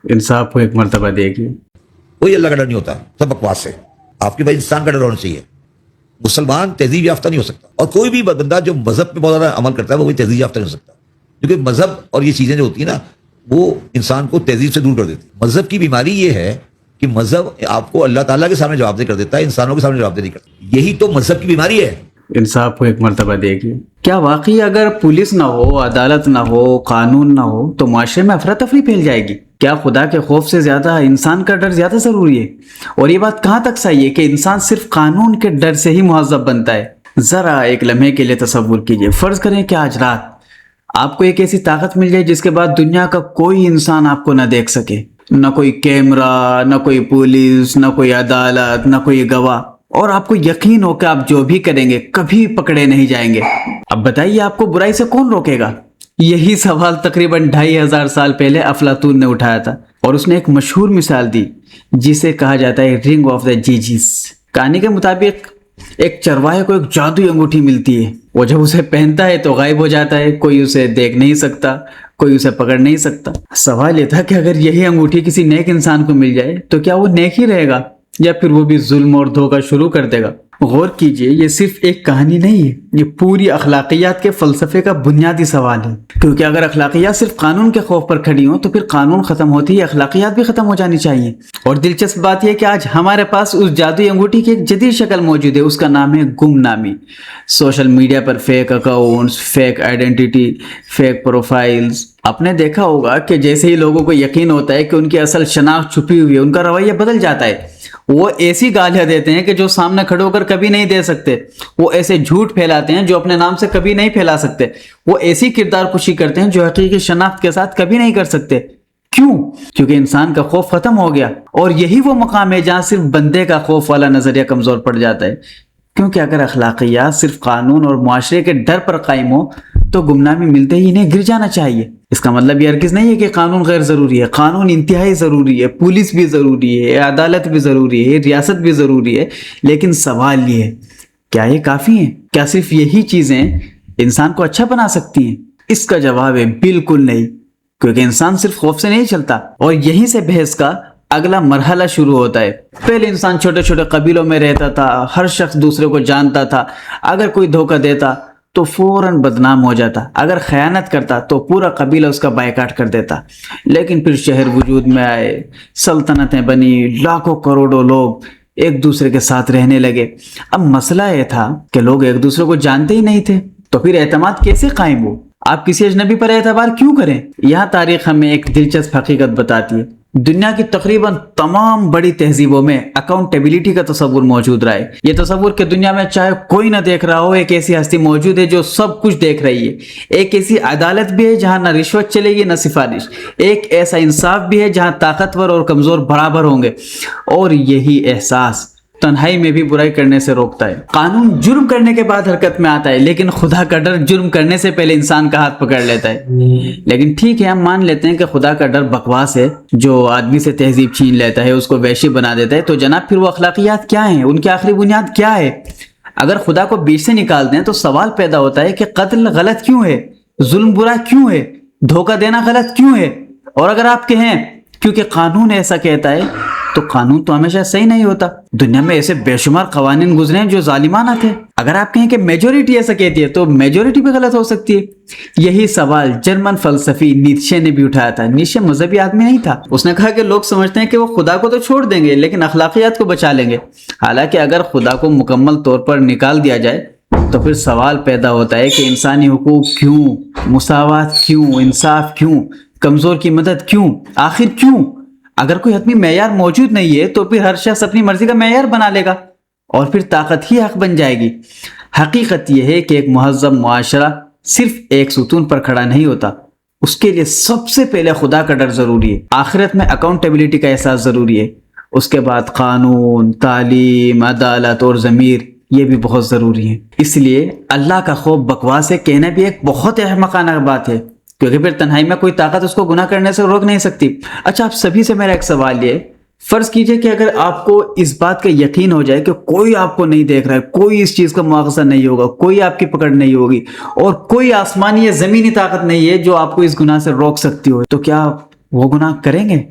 इंसाफ को एक मर्तबा देखिए। कोई अल्लाह का डर नहीं होता, सब बकवास है। आपके भाई इंसान का डर होना चाहिए। मुसलमान तहजीब याफ्ता नहीं हो सकता, और कोई भी बंदा जो मजहब पे बहुत ज्यादा अमल करता है वो भी तहजीब याफ्ता नहीं हो सकता, क्योंकि मजहब और ये चीजें जो होती है ना वो इंसान को तहजीब से दूर कर देती है। मजहब की बीमारी ये है कि मजहब आपको अल्लाह ताला के सामने जवाबदेह कर देता है, इंसानों के सामने जवाबदेह नहीं करता। यही तो मजहब की बीमारी है। इंसाफ को एक मर्तबा देखिए। क्या वाकई अगर पुलिस ना हो, अदालत ना हो, कानून ना हो तो माशरे में अफरा तफरी फैल जाएगी? क्या खुदा के खौफ से ज्यादा इंसान का डर ज्यादा जरूरी है? और ये बात कहाँ तक सही है कि इंसान सिर्फ कानून के डर से ही मुहज़्ज़ब बनता है? जरा एक लम्हे के लिए तसव्वुर कीजिए, फर्ज करें कि आज रात आपको एक ऐसी ताकत मिल जाए जिसके बाद दुनिया का कोई इंसान आपको न देख सके, न कोई कैमरा, न कोई पुलिस, न कोई अदालत, न कोई गवाह, और आपको यकीन हो कि आप जो भी करेंगे कभी पकड़े नहीं जाएंगे। अब बताइए आपको बुराई से कौन रोकेगा? यही सवाल तकरीबन 2500 साल पहले अफलातून ने उठाया था, और उसने एक मशहूर मिसाल दी जिसे कहा जाता है रिंग ऑफ द जीजीस। कहानी के मुताबिक एक चरवाहे को एक जादुई अंगूठी मिलती है। वो जब उसे पहनता है तो गायब हो जाता है, कोई उसे देख नहीं सकता, कोई उसे पकड़ नहीं सकता। सवाल ये था कि अगर यही अंगूठी किसी नेक इंसान को मिल जाए तो क्या वो नेक ही रहेगा या फिर वो भी जुल्म और धोखा शुरू कर देगा? गौर कीजिए, ये सिर्फ एक कहानी नहीं है, ये पूरी अखलाकियात के फलसफे का बुनियादी सवाल है। क्योंकि अगर अखलाकियात सिर्फ कानून के खौफ पर खड़ी हो तो फिर कानून खत्म होती है, अखलाकियात भी खत्म हो जानी चाहिए। और दिलचस्प बात यह कि आज हमारे पास उस जादुई अंगूठी की एक जदीद शक्ल मौजूद है, उसका नाम है गुमनामी। सोशल मीडिया पर fake accounts, fake identity, fake profiles. आपने देखा होगा कि जैसे ही लोगों को यकीन होता है कि उनकी असल शनाख्त छुपी हुई है, उनका रवैया बदल जाता है। वो ऐसी गालियां देते हैं कि जो सामने खड़े होकर कभी नहीं दे सकते। वो ऐसे झूठ फैलाते हैं जो अपने नाम से कभी नहीं फैला सकते। वो ऐसी किरदार कुशी करते हैं जो हकीकी शनाख्त के साथ कभी नहीं कर सकते। क्यों? क्योंकि इंसान का खौफ खत्म हो गया, और यही वो मकाम है जहां सिर्फ बंदे का खौफ वाला नजरिया कमजोर पड़ जाता है। क्योंकि अगर अखलाकियात सिर्फ कानून और मुआशरे के डर पर कायम हो तो गुमनामी मिलते ही इन्हें गिर जाना चाहिए। इसका मतलब ये हरगिज़ नहीं है कि कानून गैर ज़रूरी है। कानून इंतहाई ज़रूरी है, पुलिस भी ज़रूरी है, अदालत भी ज़रूरी है, रियासत भी ज़रूरी है। लेकिन सवाल ये है, क्या ये काफ़ी है? क्या सिर्फ यही चीज़ें इंसान को अच्छा बना सकती हैं? इसका जवाब है बिल्कुल नहीं, क्योंकि इंसान सिर्फ खौफ से नहीं चलता। और यहीं से बहस का अगला मरहला शुरू होता है। पहले इंसान छोटे छोटे कबीलों में रहता था, हर शख्स दूसरे को जानता था। अगर कोई धोखा देता तो फौरन बदनाम हो जाता, अगर खयानत करता तो पूरा कबीला उसका बायकाट कर देता। लेकिन फिर शहर वजूद में आए, सल्तनतें बनी, लाखों करोड़ों लोग एक दूसरे के साथ रहने लगे। अब मसला यह था कि लोग एक दूसरे को जानते ही नहीं थे, तो फिर एतमाद कैसे कायम हो? आप किसी अजनबी पर एतबार क्यों करें? यह तारीख हमें एक दिलचस्प हकीकत बताती है। दुनिया की तकरीबन तमाम बड़ी तहजीबों में अकाउंटेबिलिटी का तस्वुर मौजूद रहा है। ये तस्वुर कि दुनिया में चाहे कोई ना देख रहा हो, एक ऐसी हस्ती मौजूद है जो सब कुछ देख रही है। एक ऐसी अदालत भी है जहां ना रिश्वत चलेगी ना सिफारिश। एक ऐसा इंसाफ भी है जहां ताकतवर और कमजोर बराबर होंगे। और यही एहसास तन्हाई में भी बुराई करने से रोकता है। कानून जुर्म करने के बाद हरकत में आता है, लेकिन खुदा का डर जुर्म करने से पहले इंसान का हाथ पकड़ लेता है। लेकिन ठीक है, हम मान लेते हैं कि खुदा का डर बकवास है, जो आदमी से तहजीब छीन लेता है, उसको वैश्य बना देता है। तो जनाब फिर वो अखलाकियात क्या हैं? उनकी आखिरी बुनियाद क्या है? अगर खुदा को बीच से निकाल दें तो सवाल पैदा होता है कि कत्ल गलत क्यों है, जुल्म बुरा क्यों है, धोखा देना गलत क्यों है? और अगर आप कहें क्योंकि कानून ऐसा कहता है, तो कानून तो हमेशा सही नहीं होता। दुनिया में ऐसे बेशुमार कवानीन गुजरे हैं जो जालिमाना थे। अगर आप कहें कि मेजोरिटी ऐसा कहती है तो मेजोरिटी भी गलत हो सकती है। यही सवाल जर्मन फलसफी नीत्शे ने भी उठाया था। नीत्शे मजहबी आदमी नहीं था। उसने कहा कि लोग समझते हैं कि वो खुदा को तो छोड़ देंगे लेकिन अखलाकियात को बचा लेंगे। हालांकि अगर खुदा को मुकम्मल तौर पर निकाल दिया जाए तो फिर सवाल पैदा होता है कि इंसानी हुकूक क्यों, मुसावात क्यों, इंसाफ क्यों, कमजोर की मदद क्यों, आखिर क्यों? अगर कोई हतमी मेयार मौजूद नहीं है तो फिर हर शख्स अपनी मर्जी का मेयार बना लेगा और फिर ताकत ही हक बन जाएगी। हकीकत यह है कि एक मुहज़्ज़ब मुआशरा सिर्फ एक सुतून पर खड़ा नहीं होता, उसके लिए सबसे पहले खुदा का डर जरूरी है। आखिरत में अकाउंटेबिलिटी का एहसास जरूरी है। उसके बाद कानून, तालीम, अदालत और ज़मीर, ये भी बहुत जरूरी है। इसलिए अल्लाह का खौफ बकवास है कहना भी एक बहुत अहमकाना बात है, क्योंकि फिर तन्हाई में कोई ताकत उसको गुनाह करने से रोक नहीं सकती। अच्छा, आप सभी से मेरा एक सवाल ये, फर्ज कीजिए कि अगर आपको इस बात का यकीन हो जाए कि कोई आपको नहीं देख रहा है, कोई इस चीज का मुआवजा नहीं होगा, कोई आपकी पकड़ नहीं होगी और कोई आसमानी या जमीनी ताकत नहीं है जो आपको इस गुनाह से रोक सकती हो, तो क्या आप वो गुनाह करेंगे?